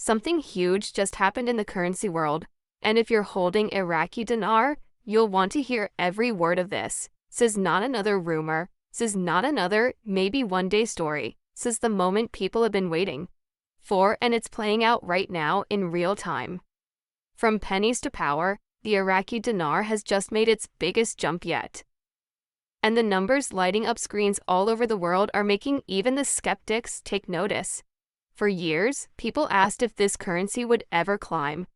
Something huge just happened in the currency world, and if you're holding Iraqi dinar, you'll want to hear every word of this. This is not another rumor. This is not another maybe one day story. This is the moment people have been waiting for, and it's playing out right now in real time. From pennies to power, the Iraqi dinar has just made its biggest jump yet. And the numbers lighting up screens all over the world are making even the skeptics take notice. For years, people asked if this currency would ever climb.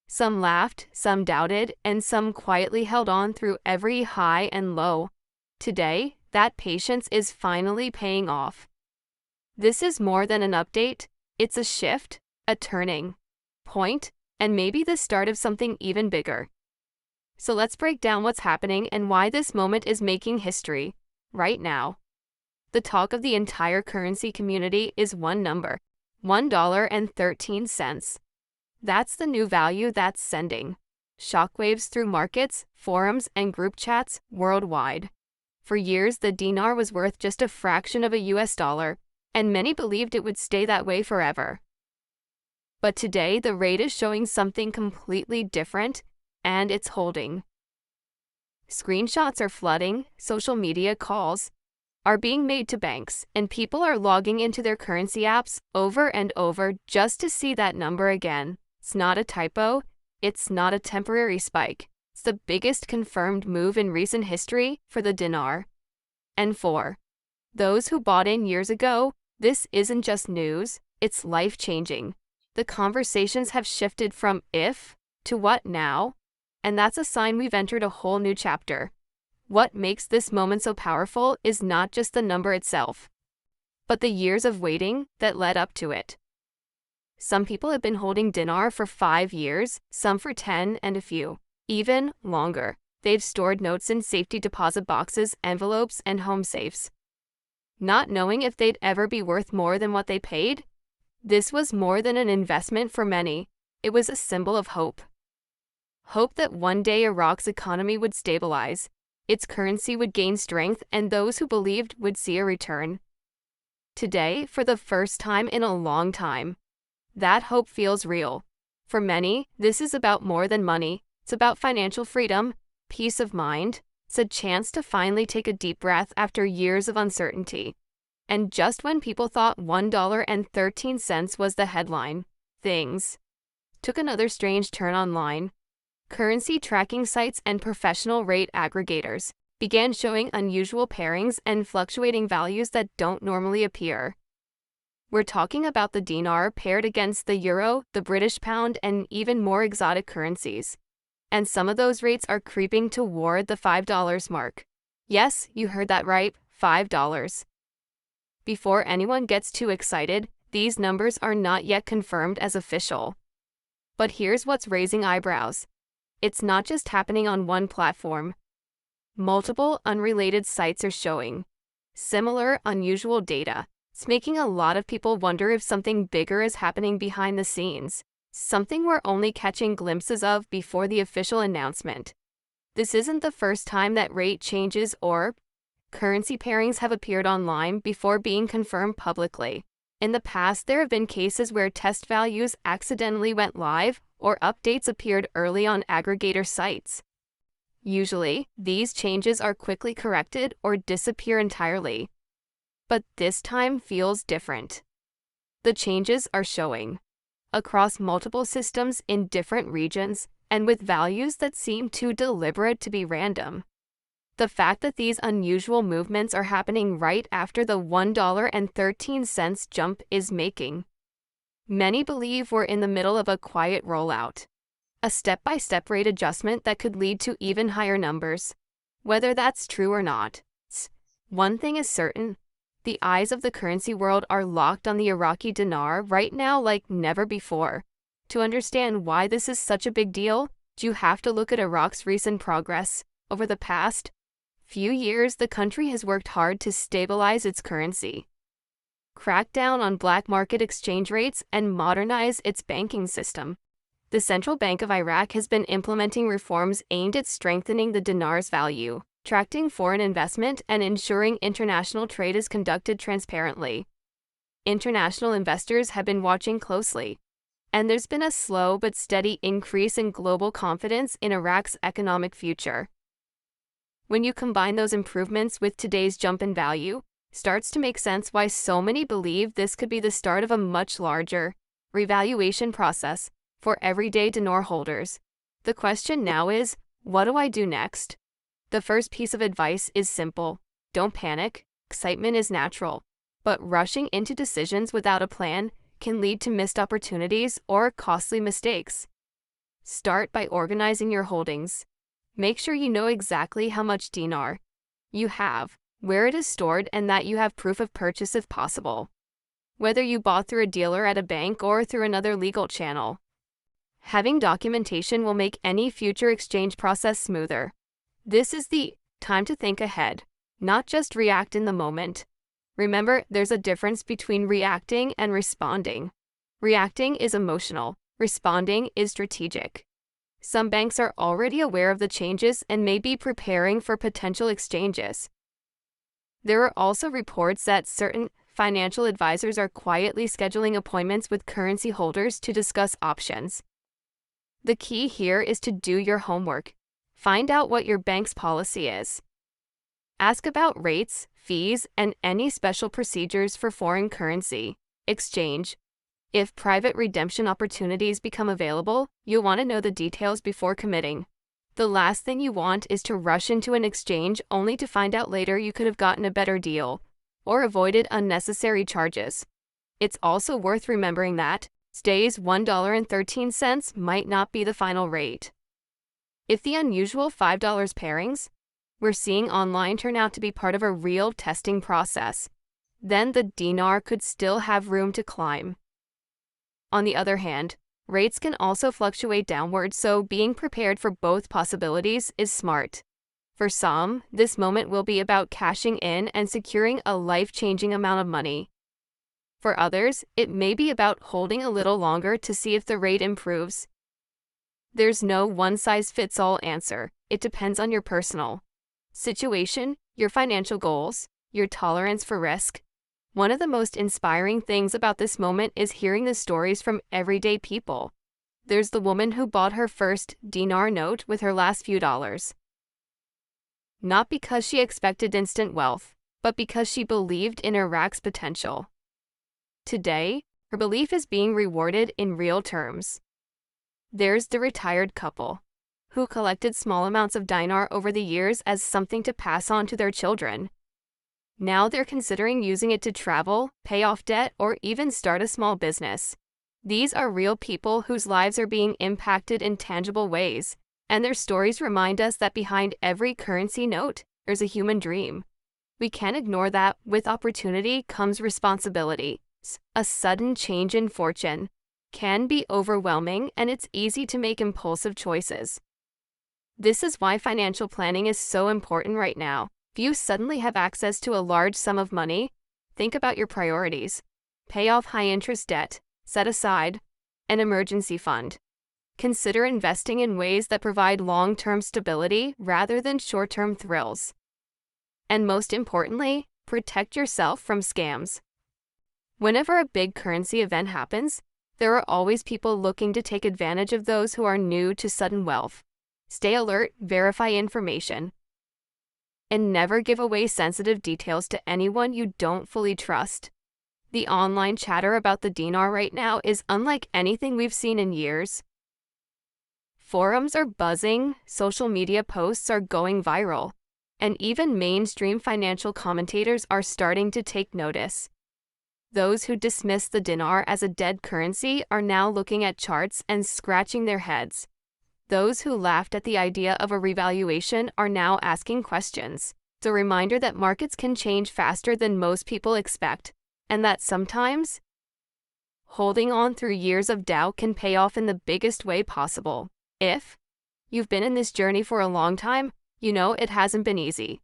Some laughed, some doubted, and some quietly held on through every high and low. Today, that patience is finally paying off. This is more than an update, it's a shift, a turning point, and maybe the start of something even bigger. So let's break down what's happening and why this moment is making history right now. The talk of the entire currency community is one number, $1.13. That's the new value that's sending shockwaves through markets, forums, and group chats worldwide. For years, the dinar was worth just a fraction of a US dollar, and many believed it would stay that way forever. But today, the rate is showing something completely different, and it's holding. Screenshots are flooding, social media calls are being made to banks, and people are logging into their currency apps over and over just to see that number again. It's not a typo, it's not a temporary spike. It's the biggest confirmed move in recent history for the dinar. And for those who bought in years ago, this isn't just news, it's life-changing. The conversations have shifted from if to what now, and that's a sign we've entered a whole new chapter. What makes this moment so powerful is not just the number itself, but the years of waiting that led up to it. Some people have been holding dinar for 5 years, some for 10, and a few even longer. They've stored notes in safety deposit boxes, envelopes, and home safes, not knowing if they'd ever be worth more than what they paid. This was more than an investment for many. It was a symbol of hope. Hope that one day Iraq's economy would stabilize, its currency would gain strength, and those who believed would see a return. Today, for the first time in a long time, that hope feels real. For many, this is about more than money. It's about financial freedom, peace of mind. It's a chance to finally take a deep breath after years of uncertainty. And just when people thought $1.13 was the headline, things took another strange turn online. Currency tracking sites and professional rate aggregators began showing unusual pairings and fluctuating values that don't normally appear. We're talking about the dinar paired against the euro, the British pound, and even more exotic currencies. And some of those rates are creeping toward the $5 mark. Yes, you heard that right, $5. Before anyone gets too excited, these numbers are not yet confirmed as official. But here's what's raising eyebrows. It's not just happening on one platform. Multiple unrelated sites are showing similar, unusual data. It's making a lot of people wonder if something bigger is happening behind the scenes, something we're only catching glimpses of before the official announcement. This isn't the first time that rate changes or currency pairings have appeared online before being confirmed publicly. In the past, there have been cases where test values accidentally went live or updates appeared early on aggregator sites. Usually, these changes are quickly corrected or disappear entirely. But this time feels different. The changes are showing across multiple systems in different regions and with values that seem too deliberate to be random. The fact that these unusual movements are happening right after the $1.13 jump is making many believe we're in the middle of a quiet rollout, a step-by-step rate adjustment that could lead to even higher numbers. Whether that's true or not, one thing is certain. The eyes of the currency world are locked on the Iraqi dinar right now like never before. To understand why this is such a big deal, you have to look at Iraq's recent progress. Over the past few years, the country has worked hard to stabilize its currency, crack down on black market exchange rates, and modernize its banking system. The Central Bank of Iraq has been implementing reforms aimed at strengthening the dinar's value, attracting foreign investment, and ensuring international trade is conducted transparently. International investors have been watching closely. And there's been a slow but steady increase in global confidence in Iraq's economic future. When you combine those improvements with today's jump in value, starts to make sense why so many believe this could be the start of a much larger revaluation process for everyday dinar holders. The question now is, what do I do next? The first piece of advice is simple. Don't panic. Excitement is natural, but rushing into decisions without a plan can lead to missed opportunities or costly mistakes. Start by organizing your holdings. Make sure you know exactly how much dinar you have, where it is stored, and that you have proof of purchase if possible. Whether you bought through a dealer at a bank or through another legal channel, having documentation will make any future exchange process smoother. This is the time to think ahead, not just react in the moment. Remember, there's a difference between reacting and responding. Reacting is emotional, responding is strategic. Some banks are already aware of the changes and may be preparing for potential exchanges. There are also reports that certain financial advisors are quietly scheduling appointments with currency holders to discuss options. The key here is to do your homework. Find out what your bank's policy is. Ask about rates, fees, and any special procedures for foreign currency exchange. If private redemption opportunities become available, you'll want to know the details before committing. The last thing you want is to rush into an exchange only to find out later you could have gotten a better deal or avoided unnecessary charges. It's also worth remembering that today's $1.13 might not be the final rate. If the unusual $5 pairings we're seeing online turn out to be part of a real testing process, then the dinar could still have room to climb. On the other hand, rates can also fluctuate downward, so being prepared for both possibilities is smart. For some, this moment will be about cashing in and securing a life-changing amount of money. For others, it may be about holding a little longer to see if the rate improves. There's no one-size-fits-all answer. It depends on your personal situation, your financial goals, your tolerance for risk. One of the most inspiring things about this moment is hearing the stories from everyday people. There's the woman who bought her first dinar note with her last few dollars. Not because she expected instant wealth, but because she believed in Iraq's potential. Today, her belief is being rewarded in real terms. There's the retired couple, who collected small amounts of dinar over the years as something to pass on to their children. Now they're considering using it to travel, pay off debt, or even start a small business. These are real people whose lives are being impacted in tangible ways, and their stories remind us that behind every currency note, there's a human dream. We can't ignore that with opportunity comes responsibility. A sudden change in fortune can be overwhelming, and it's easy to make impulsive choices. This is why financial planning is so important right now. If you suddenly have access to a large sum of money, think about your priorities. Pay off high-interest debt, set aside an emergency fund. Consider investing in ways that provide long-term stability rather than short-term thrills. And most importantly, protect yourself from scams. Whenever a big currency event happens, there are always people looking to take advantage of those who are new to sudden wealth. Stay alert, verify information, and never give away sensitive details to anyone you don't fully trust. The online chatter about the dinar right now is unlike anything we've seen in years. Forums are buzzing, social media posts are going viral, and even mainstream financial commentators are starting to take notice. Those who dismiss the dinar as a dead currency are now looking at charts and scratching their heads. Those who laughed at the idea of a revaluation are now asking questions. It's a reminder that markets can change faster than most people expect, and that sometimes holding on through years of doubt can pay off in the biggest way possible. If you've been in this journey for a long time, you know it hasn't been easy.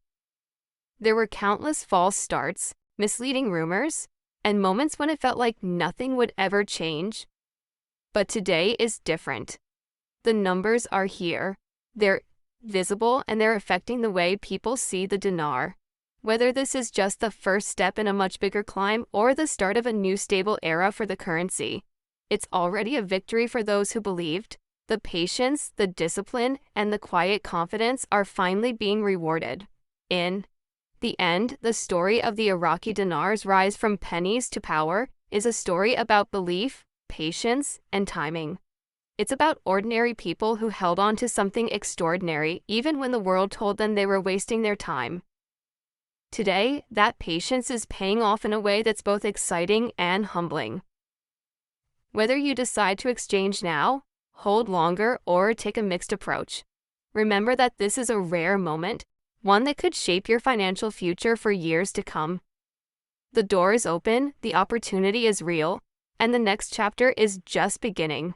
There were countless false starts, misleading rumors, and moments when it felt like nothing would ever change. But today is different. The numbers are here. They're visible, and they're affecting the way people see the dinar. Whether this is just the first step in a much bigger climb or the start of a new stable era for the currency, It's already a victory for those who believed. The patience, the discipline, and the quiet confidence are finally being rewarded. In the end, the story of the Iraqi dinar's rise from pennies to power is a story about belief, patience, and timing. It's about ordinary people who held on to something extraordinary even when the world told them they were wasting their time. Today, that patience is paying off in a way that's both exciting and humbling. Whether you decide to exchange now, hold longer, or take a mixed approach, remember that this is a rare moment, one that could shape your financial future for years to come. The door is open, the opportunity is real, and the next chapter is just beginning.